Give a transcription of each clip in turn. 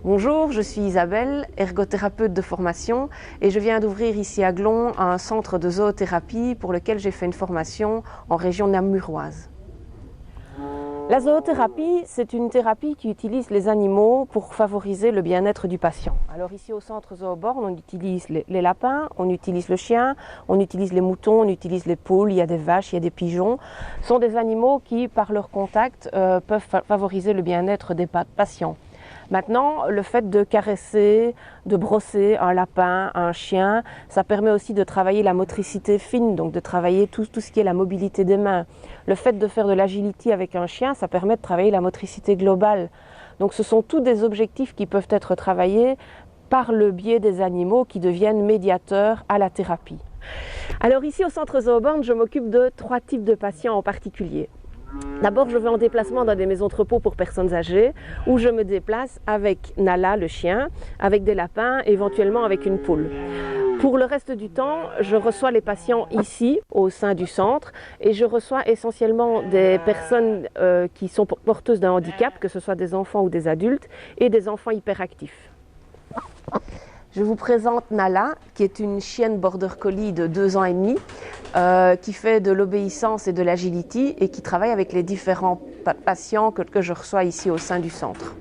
Bonjour, je suis Isabelle, ergothérapeute de formation et je viens d'ouvrir ici à Glon un centre de zoothérapie pour lequel j'ai fait une formation en région namuroise. La zoothérapie, c'est une thérapie qui utilise les animaux pour favoriser le bien-être du patient. Alors ici au centre Zooborn, on utilise les lapins, on utilise le chien, on utilise les moutons, on utilise les poules, il y a des vaches, il y a des pigeons. Ce sont des animaux qui, par leur contact, peuvent favoriser le bien-être des patients. Maintenant, le fait de caresser, de brosser un lapin, un chien, ça permet aussi de travailler la motricité fine, donc de travailler tout ce qui est la mobilité des mains. Le fait de faire de l'agility avec un chien, ça permet de travailler la motricité globale. Donc ce sont tous des objectifs qui peuvent être travaillés par le biais des animaux qui deviennent médiateurs à la thérapie. Alors ici au centre Zooborn, je m'occupe de 3 types de patients en particulier. D'abord, je vais en déplacement dans des maisons de repos pour personnes âgées où je me déplace avec Nala, le chien, avec des lapins, éventuellement avec une poule. Pour le reste du temps, je reçois les patients ici, au sein du centre, et je reçois essentiellement des personnes qui sont porteuses d'un handicap, que ce soit des enfants ou des adultes, et des enfants hyperactifs. Je vous présente Nala, qui est une chienne border collie de 2 ans et demi, qui fait de l'obéissance et de l'agility et qui travaille avec les différents patients que je reçois ici au sein du centre.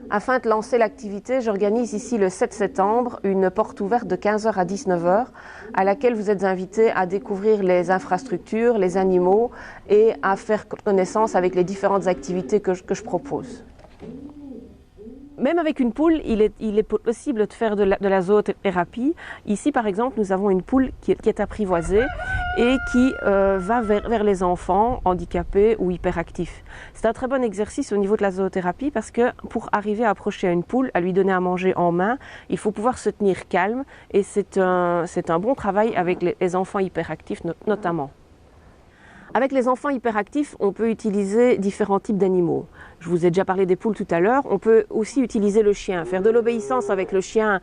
Afin de lancer l'activité, j'organise ici le 7 septembre une porte ouverte de 15h à 19h à laquelle vous êtes invités à découvrir les infrastructures, les animaux et à faire connaissance avec les différentes activités que je propose. Même avec une poule, il est possible de faire de la zoothérapie. Ici, par exemple, nous avons une poule qui est apprivoisée et qui va vers les enfants handicapés ou hyperactifs. C'est un très bon exercice au niveau de la zoothérapie parce que pour arriver à approcher une poule, à lui donner à manger en main, il faut pouvoir se tenir calme et c'est un bon travail avec les enfants hyperactifs notamment. Avec les enfants hyperactifs, on peut utiliser différents types d'animaux. Je vous ai déjà parlé des poules tout à l'heure. On peut aussi utiliser le chien, faire de l'obéissance avec le chien,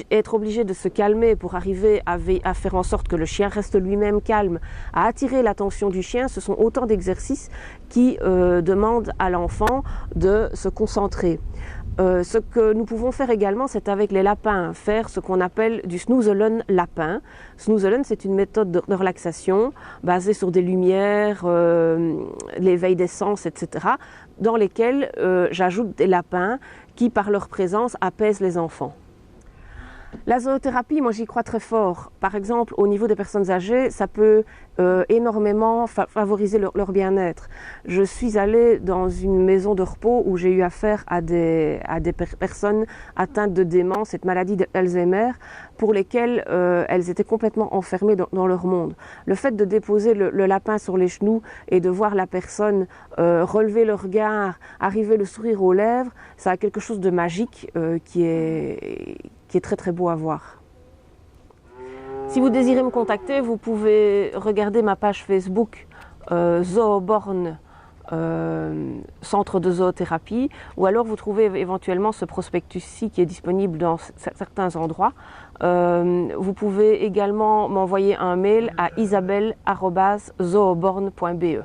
être obligé de se calmer pour arriver à faire en sorte que le chien reste lui-même calme, à attirer l'attention du chien. Ce sont autant d'exercices qui demandent à l'enfant de se concentrer. Ce que nous pouvons faire également, c'est avec les lapins, faire ce qu'on appelle du snoozelen lapin. Snoozelen, c'est une méthode de relaxation basée sur des lumières, l'éveil des sens, etc., dans lesquelles j'ajoute des lapins qui, par leur présence, apaisent les enfants. La zoothérapie, moi j'y crois très fort. Par exemple, au niveau des personnes âgées, ça peut énormément favoriser leur bien-être. Je suis allée dans une maison de repos où j'ai eu affaire à des personnes atteintes de démence, cette maladie d'Alzheimer, pour lesquelles elles étaient complètement enfermées dans leur monde. Le fait de déposer le lapin sur les genoux et de voir la personne relever le regard, arriver le sourire aux lèvres, ça a quelque chose de magique qui est très très beau à voir. Si vous désirez me contacter, vous pouvez regarder ma page Facebook Zooborn Centre de zoothérapie, ou alors vous trouvez éventuellement ce prospectus-ci qui est disponible dans certains endroits. Vous pouvez également m'envoyer un mail à isabelle@zooborn.be.